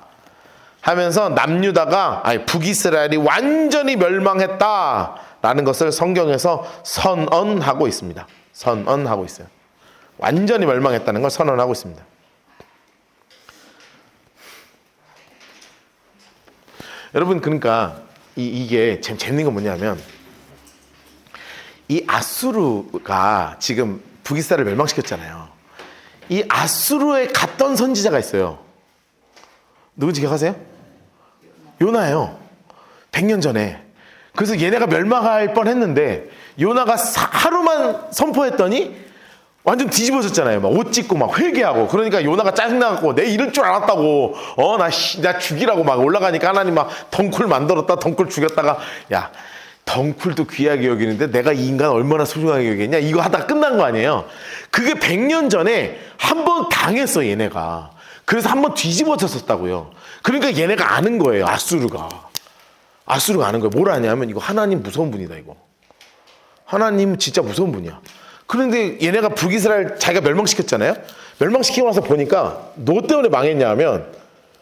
하면서 남유다가 북이스라엘이 완전히 멸망했다라는 것을 성경에서 선언하고 있습니다. 선언하고 있어요. 완전히 멸망했다는 걸 선언하고 있습니다. 여러분 그러니까 이게 재밌는 건 뭐냐면 이 아수르가 지금 북이스라엘을 멸망시켰잖아요. 이 아수르에 갔던 선지자가 있어요. 누군지 기억하세요? 요나예요. 100년 전에. 그래서 얘네가 멸망할 뻔했는데 요나가 하루만 선포했더니 완전 뒤집어졌잖아요. 막 옷 찢고 막 회개하고. 그러니까 요나가 짜증나갖고 내 이럴 줄 알았다고. 나 죽이라고 막 올라가니까 하나님 막 덩굴 만들었다. 덩굴 죽였다가 야 덩굴도 귀하게 여기는데 내가 이 인간 얼마나 소중하게 여기겠냐. 이거 하다가 끝난 거 아니에요. 그게 100년 전에 한 번 당했어 얘네가. 그래서 한 번 뒤집어졌었다고요. 그러니까 얘네가 아는 거예요. 아수르가 아는 거예요. 뭘 아냐면 이거 하나님 무서운 분이다 이거. 하나님 진짜 무서운 분이야. 그런데 얘네가 북이스라엘 자기가 멸망시켰잖아요. 멸망시키고 나서 보니까 너 때문에 망했냐 하면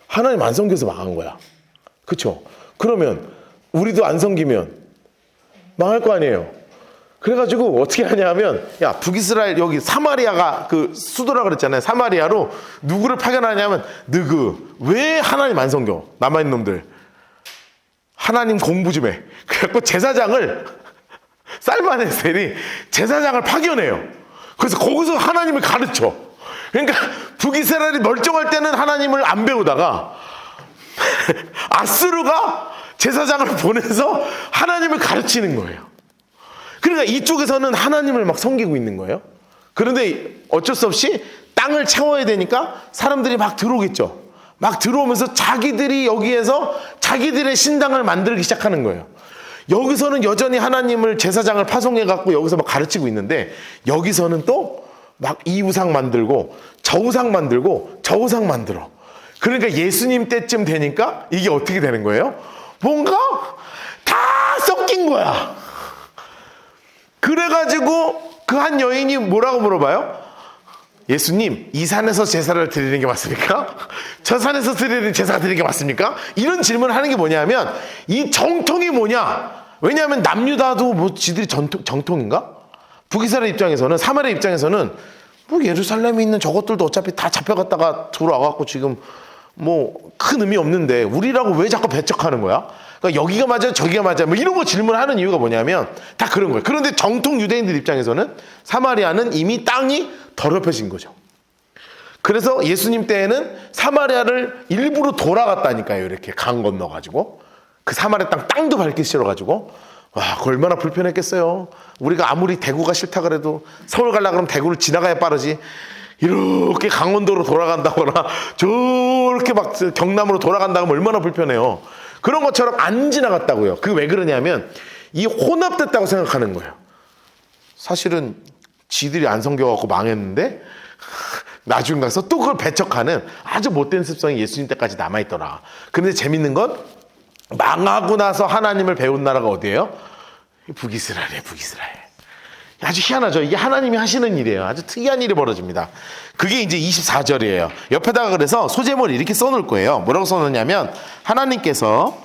하나님 안 섬겨서 망한 거야. 그쵸? 그러면 우리도 안 섬기면 망할 거 아니에요. 그래가지고 어떻게 하냐 하면, 야, 북이스라엘 여기 사마리아가 그 수도라 그랬잖아요. 사마리아로 누구를 파견하냐면, 왜 하나님 안 섬겨? 남아있는 놈들. 하나님 공부 좀 해. 그래갖고 제사장을, 살만에셀이 제사장을 파견해요. 그래서 거기서 하나님을 가르쳐. 그러니까 북이스라엘이 멀쩡할 때는 하나님을 안 배우다가 아수르가 제사장을 보내서 하나님을 가르치는 거예요. 그러니까 이쪽에서는 하나님을 막 섬기고 있는 거예요. 그런데 어쩔 수 없이 땅을 채워야 되니까 사람들이 막 들어오겠죠. 막 들어오면서 자기들이 여기에서 자기들의 신당을 만들기 시작하는 거예요. 여기서는 여전히 하나님을 제사장을 파송해 갖고 여기서 막 가르치고 있는데, 여기서는 또 막 이 우상 만들고 저 우상 만들고 저 우상 만들어. 그러니까 예수님 때쯤 되니까 이게 어떻게 되는 거예요? 뭔가 다 섞인 거야. 그래가지고 그 한 여인이 뭐라고 물어봐요? 예수님, 이 산에서 제사를 드리는 게 맞습니까? 저 산에서 드리는 제사가 드리는 게 맞습니까? 이런 질문을 하는 게 뭐냐면, 이 정통이 뭐냐? 왜냐하면 남유다도 뭐 지들이 정통인가? 북이스라엘 입장에서는, 사마리아 입장에서는 뭐 예루살렘에 있는 저것들도 어차피 다 잡혀갔다가 들어와갖고 지금 뭐 큰 의미 없는데 우리라고 왜 자꾸 배척하는 거야? 그러니까 여기가 맞아요, 저기가 맞아요, 뭐 이런 거 질문하는 이유가 뭐냐면 다 그런 거예요. 그런데 정통 유대인들 입장에서는 사마리아는 이미 땅이 더럽혀진 거죠. 그래서 예수님 때에는 사마리아를 일부러 돌아갔다니까요. 이렇게 강 건너가지고 그 사마리아 땅도 밟기 싫어가지고, 와, 그 얼마나 불편했겠어요. 우리가 아무리 대구가 싫다 그래도 서울 가려고 그러면 대구를 지나가야 빠르지, 이렇게 강원도로 돌아간다거나 저렇게 막 경남으로 돌아간다고 하면 얼마나 불편해요. 그런 것처럼 안 지나갔다고요. 그게 왜 그러냐면 이 혼합됐다고 생각하는 거예요. 사실은 지들이 안 섬겨갖고 망했는데 나중 가서 또 그걸 배척하는 아주 못된 습성이 예수님 때까지 남아있더라. 그런데 재밌는 건 망하고 나서 하나님을 배운 나라가 어디예요? 북이스라엘이에요. 북이스라엘. 아주 희한하죠. 이게 하나님이 하시는 일이에요. 아주 특이한 일이 벌어집니다. 그게 이제 24절이에요. 옆에다가 그래서 소제목을 이렇게 써놓을 거예요. 뭐라고 써놓냐면, 하나님께서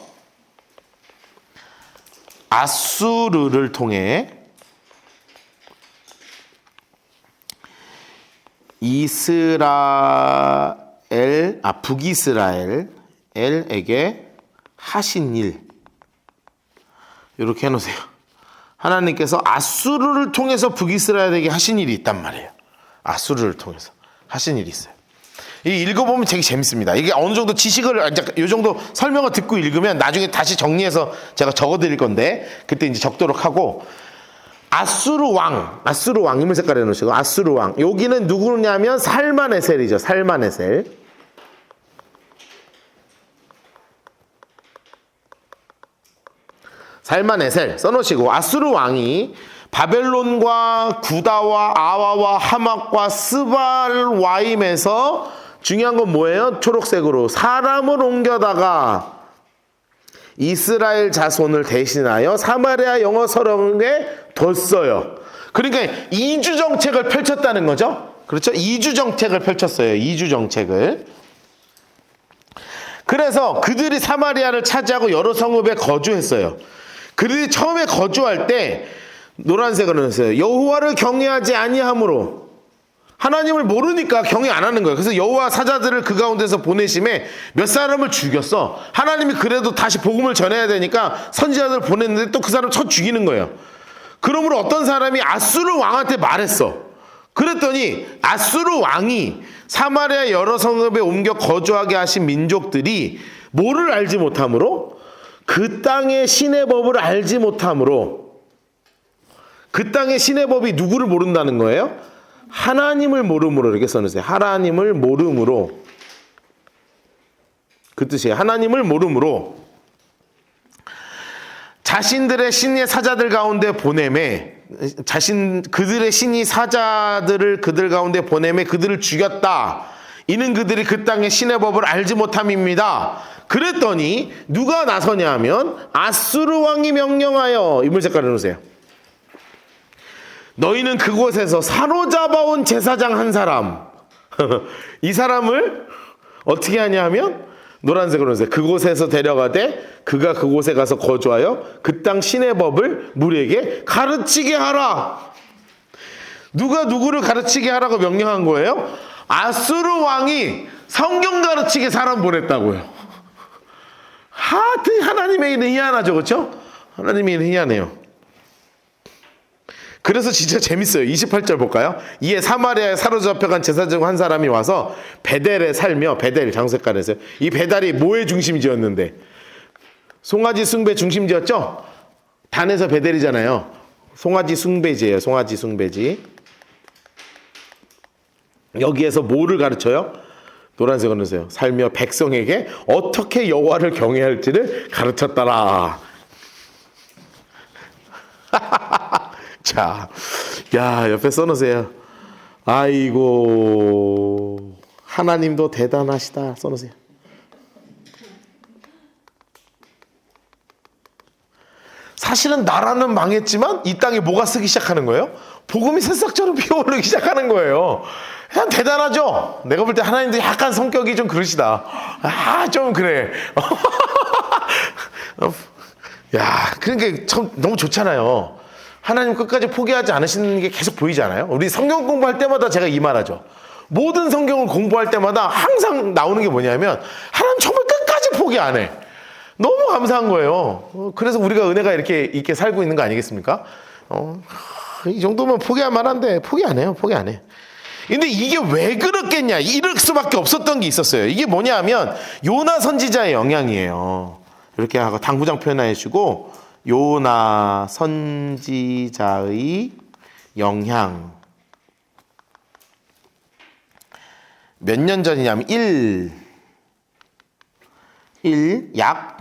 아수르를 통해 북이스라엘에게 하신 일, 이렇게 해놓으세요. 하나님께서 아수르를 통해서 북이스라엘에게 하신 일이 있단 말이에요. 아수르를 통해서 하신 일이 있어요. 이 읽어보면 되게 재밌습니다. 이게 어느 정도 지식을, 이 정도 설명을 듣고 읽으면 나중에 다시 정리해서 제가 적어드릴 건데, 그때 이제 적도록 하고, 아수르 왕, 이물 색깔 해놓으시고, 아수르 왕. 여기는 누구냐면 살마네셀이죠. 살마네셀. 살마네셀 써놓으시고, 아수르 왕이 바벨론과 구다와 아와와 하막과 스발와임에서, 중요한 건 뭐예요? 초록색으로 사람을 옮겨다가 이스라엘 자손을 대신하여 사마리아 영어 서령에 뒀어요. 그러니까 이주 정책을 펼쳤다는 거죠. 그렇죠? 이주 정책을 펼쳤어요. 이주 정책을. 그래서 그들이 사마리아를 차지하고 여러 성읍에 거주했어요. 그들이 처음에 거주할 때 노란색으로 했어요. 여호와를 경외하지 아니함으로, 하나님을 모르니까 경외 안 하는 거예요. 그래서 여호와 사자들을 그 가운데서 보내심에 몇 사람을 죽였어. 하나님이 그래도 다시 복음을 전해야 되니까 선지자들을 보냈는데 또 그 사람을 쳐 죽이는 거예요. 그러므로 어떤 사람이 아수르 왕한테 말했어. 그랬더니 아수르 왕이 사마리아 여러 성읍에 옮겨 거주하게 하신 민족들이 뭐를 알지 못함으로, 그 땅의 신의 법을 알지 못함으로, 그 땅의 신의 법이 누구를 모른다는 거예요? 하나님을 모름으로, 이렇게 써놓으세요. 하나님을 모름으로. 그 뜻이에요. 하나님을 모름으로 자신들의 신의 사자들 가운데 보내매, 그들의 신이 사자들을 그들 가운데 보내매 그들을 죽였다. 이는 그들이 그 땅의 신의 법을 알지 못함입니다. 그랬더니 누가 나서냐 하면 아수르 왕이 명령하여, 이물 색깔을 놓으세요. 너희는 그곳에서 사로잡아온 제사장 한 사람, 이 사람을 어떻게 하냐 하면 노란색으로 해서 그곳에서 데려가되 그가 그곳에 가서 거주하여 그 땅 신의 법을 무리에게 가르치게 하라. 누가 누구를 가르치게 하라고 명령한 거예요? 아수르 왕이 성경 가르치게 사람 보냈다고요. 하나님의 일은 희한하죠, 그렇죠? 하나님의 일은 희한해요. 그래서 진짜 재밌어요. 28절 볼까요? 이에 사마리아에 사로잡혀간 제사 중 한 사람이 와서 베델에 살며, 베델 장색깔에서요. 이 베델이 뭐의 중심지였는데? 송아지 숭배 중심지였죠? 단에서 베델이잖아요. 송아지 숭배지예요. 송아지 숭배지. 여기에서 뭐를 가르쳐요? 노란색으로 넣으세요. 살며 백성에게 어떻게 여호와를 경외할지를 가르쳤더라. 자, 야, 옆에 써놓으세요. 아이고, 하나님도 대단하시다. 써놓으세요. 사실은 나라는 망했지만 이 땅에 뭐가 쓰기 시작하는 거예요? 복음이 새싹처럼 피어오르기 시작하는 거예요. 그냥 대단하죠? 내가 볼 때 하나님도 약간 성격이 좀 그러시다. 좀 그래. 야, 그러니까 참 너무 좋잖아요. 하나님 끝까지 포기하지 않으시는 게 계속 보이잖아요. 우리 성경 공부할 때마다 제가 이 말하죠. 모든 성경을 공부할 때마다 항상 나오는 게 뭐냐면 하나님 정말 끝까지 포기 안 해. 너무 감사한 거예요. 그래서 우리가 은혜가 이렇게 살고 있는 거 아니겠습니까? 이 정도면 포기할 만한데 포기 안 해요. 포기 안 해. 근데 이게 왜 그렇겠냐? 이럴 수밖에 없었던 게 있었어요. 이게 뭐냐 하면 요나 선지자의 영향이에요. 이렇게 하고 당구장 표현해 주시고 요나 선지자의 영향. 몇 년 전이냐면 약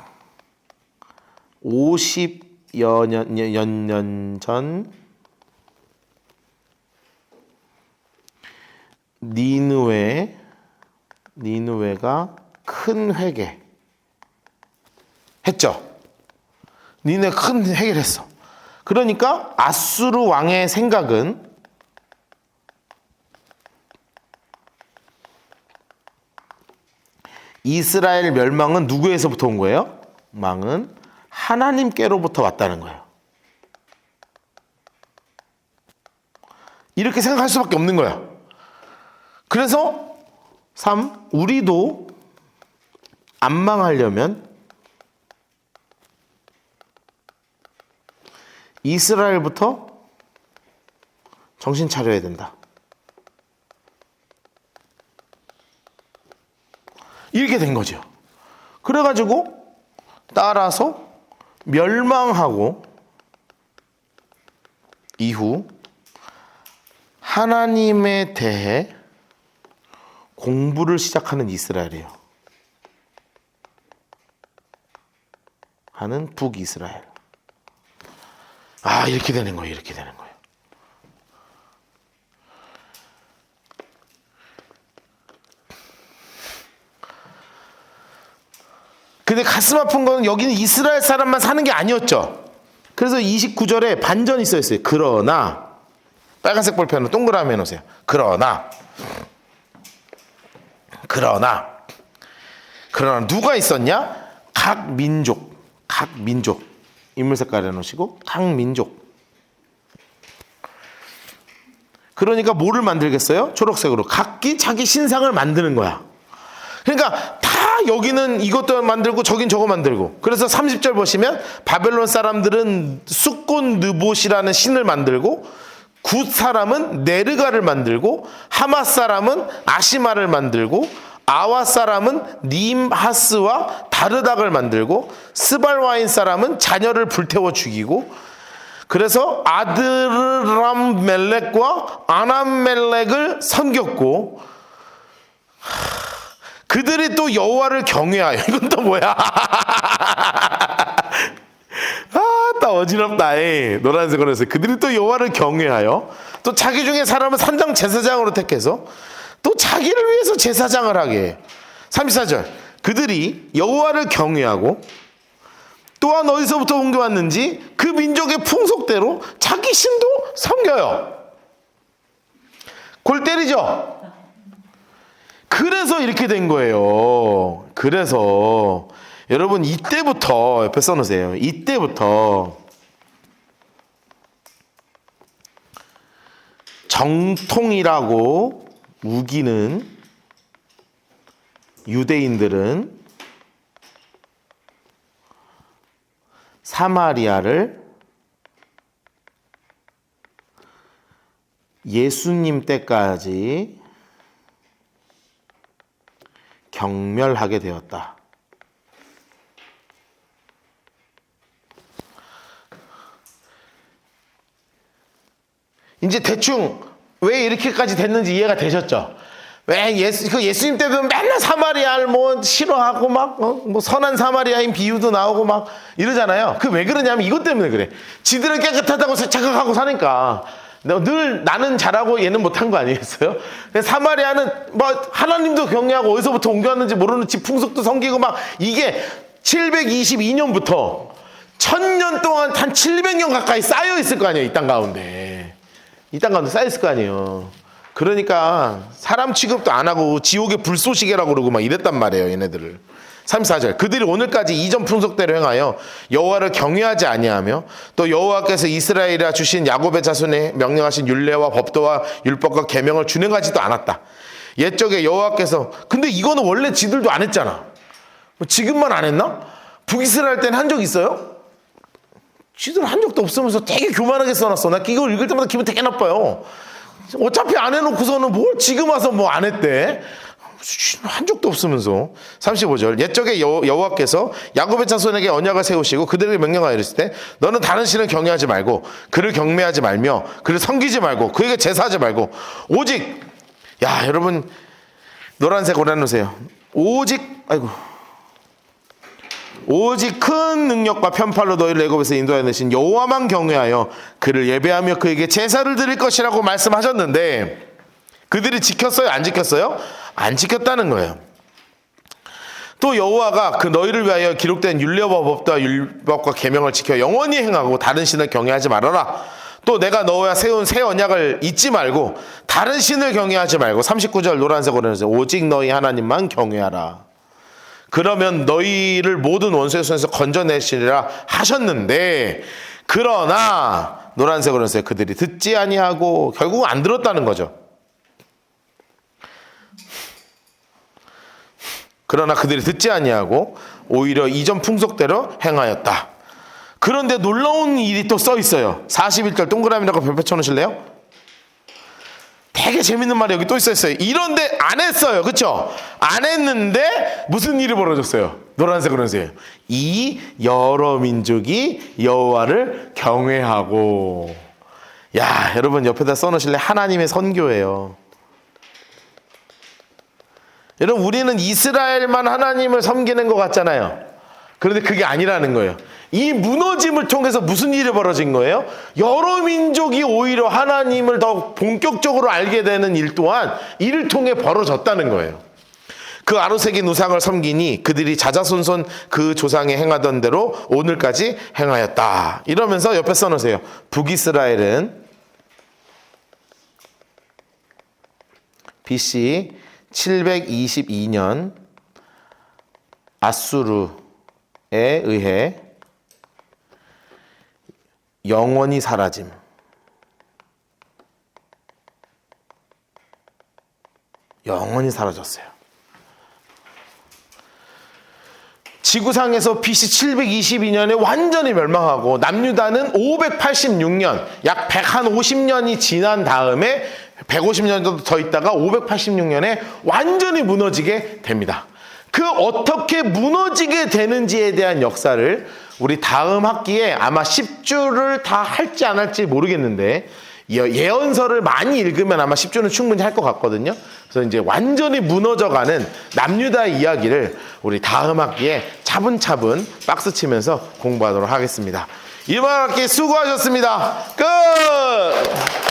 50여 년 전 니느웨가 큰 회개 했죠. 니네 큰 회개를 했어. 그러니까 아수르 왕의 생각은 이스라엘 멸망은 누구에서부터 온 거예요? 망은 하나님께로부터 왔다는 거예요. 이렇게 생각할 수밖에 없는 거예요. 그래서 3. 우리도 안 망하려면 이스라엘부터 정신 차려야 된다. 이렇게 된 거죠. 그래가지고 따라서 멸망하고 이후 하나님에 대해 공부를 시작하는 이스라엘이에요. 하는 북이스라엘. 이렇게 되는 거예요. 이렇게 되는 거예요. 근데 가슴 아픈 건 여기는 이스라엘 사람만 사는 게 아니었죠. 그래서 29절에 반전이 써 있어요. 그러나 빨간색 볼펜으로 동그라미 해놓으세요. 그러나 누가 있었냐? 각 민족 인물 색깔 해놓으시고 각 민족. 그러니까 뭐를 만들겠어요? 초록색으로 각기 자기 신상을 만드는 거야. 그러니까 다 여기는 이것도 만들고 저긴 저거 만들고. 그래서 30절 보시면 바벨론 사람들은 숫곤 느봇이라는 신을 만들고 굿 사람은 네르가를 만들고 하마 사람은 아시마를 만들고 아와 사람은 님하스와 다르닥을 만들고 스발와인 사람은 자녀를 불태워 죽이고 그래서 아드람멜렉과 아남멜렉을 섬겼고 그들이 또 여호와를 경외하여 이건 또 뭐야? 나 어지럽다. 노란색으로 해서 그들이 또 여호와를 경외하여 또 자기 중에 사람을 산당 제사장으로 택해서 또 자기를 위해서 제사장을 하게 해. 34절 그들이 여호와를 경외하고 또한 어디서부터 옮겨왔는지 그 민족의 풍속대로 자기 신도 섬겨요. 골 때리죠. 그래서 이렇게 된 거예요. 그래서 여러분 이때부터 옆에 써놓으세요. 이때부터 정통이라고 우기는 유대인들은 사마리아를 예수님 때까지 경멸하게 되었다. 이제 대충 왜 이렇게까지 됐는지 이해가 되셨죠? 왜 예수님 때도 맨날 사마리아를 뭐 싫어하고 막 뭐 선한 사마리아인 비유도 나오고 막 이러잖아요. 그 왜 그러냐면 이것 때문에 그래. 지들은 깨끗하다고 착각하고 사니까 늘 나는 잘하고 얘는 못한 거 아니겠어요? 사마리아는 뭐 하나님도 경외하고 어디서부터 옮겨왔는지 모르는 집 풍속도 섬기고 막 이게 722년부터 1000년 동안 한 700년 가까이 쌓여 있을 거 아니에요. 이 땅 가운데. 이 땅 가운데 쌓여 있을 거 아니에요. 그러니까 사람 취급도 안 하고 지옥의 불쏘시개라고 그러고 막 이랬단 말이에요. 얘네들을. 34절 그들이 오늘까지 이전 풍속대로 행하여 여호와를 경외하지 아니하며 또 여호와께서 이스라엘에 주신 야곱의 자손에 명령하신 율례와 법도와 율법과 계명을 준행하지도 않았다. 옛적에 여호와께서 근데 이거는 원래 지들도 안 했잖아. 지금만 안 했나? 북이스라엘 때는 한 적 있어요? 지들 한 적도 없으면서 되게 교만하게 써놨어. 나 이걸 읽을 때마다 기분 되게 나빠요. 어차피 안 해놓고서는 뭘 지금 와서 뭐 안 했대? 한 적도 없으면서. 35절 옛적에 여호와께서 야곱의 자손에게 언약을 세우시고 그들에게 명령하여 이르실 때 너는 다른 신을 경외하지 말고 그를 경배하지 말며 그를 섬기지 말고 그에게 제사하지 말고 오직 야 여러분 노란색 올려놓으세요. 오직 큰 능력과 편팔로 너희를 애굽에서 인도하여 내신 여호와만 경외하여 그를 예배하며 그에게 제사를 드릴 것이라고 말씀하셨는데 그들이 지켰어요? 안 지켰어요? 안 지켰다는 거예요. 또 여호와가 그 너희를 위하여 기록된 율례와 법도와 율법과 계명을 지켜 영원히 행하고 다른 신을 경외하지 말아라. 또 내가 너와 세운 새 언약을 잊지 말고 다른 신을 경외하지 말고 39절 노란색으로 해서 오직 너희 하나님만 경외하라. 그러면 너희를 모든 원수의 손에서 건져내시리라 하셨는데 그러나 노란색으로 해서 그들이 듣지 아니하고 결국은 안 들었다는 거죠. 그러나 그들이 듣지 아니하고 오히려 이전 풍속대로 행하였다. 그런데 놀라운 일이 또 써 있어요. 41절 동그라미라고 별표 쳐놓으실래요? 되게 재밌는 말이 여기 또 있었어요. 이런데 안 했어요. 그렇죠? 안 했는데 무슨 일이 벌어졌어요? 노란색으로 해서요. 이 여러 민족이 여호와를 경외하고. 야 여러분 옆에다 써놓으실래? 하나님의 선교예요. 여러분 우리는 이스라엘만 하나님을 섬기는 것 같잖아요. 그런데 그게 아니라는 거예요. 이 무너짐을 통해서 무슨 일이 벌어진 거예요? 여러 민족이 오히려 하나님을 더 본격적으로 알게 되는 일 또한 이를 통해 벌어졌다는 거예요. 그 아로새긴 우상을 섬기니 그들이 자자손손 그 조상이 행하던 대로 오늘까지 행하였다. 이러면서 옆에 써놓으세요. 북이스라엘은 BC 722년 아수르에 의해 영원히 사라짐. 영원히 사라졌어요. 지구상에서 BC 722년에 완전히 멸망하고 남유다는 586년 약 150년이 지난 다음에 150년 정도 더 있다가 586년에 완전히 무너지게 됩니다. 그 어떻게 무너지게 되는지에 대한 역사를 우리 다음 학기에 아마 10주를 다 할지 안 할지 모르겠는데 예언서를 많이 읽으면 아마 10주는 충분히 할 것 같거든요. 그래서 이제 완전히 무너져가는 남유다의 이야기를 우리 다음 학기에 차분차분 박스 치면서 공부하도록 하겠습니다. 이번 학기 수고하셨습니다. 끝!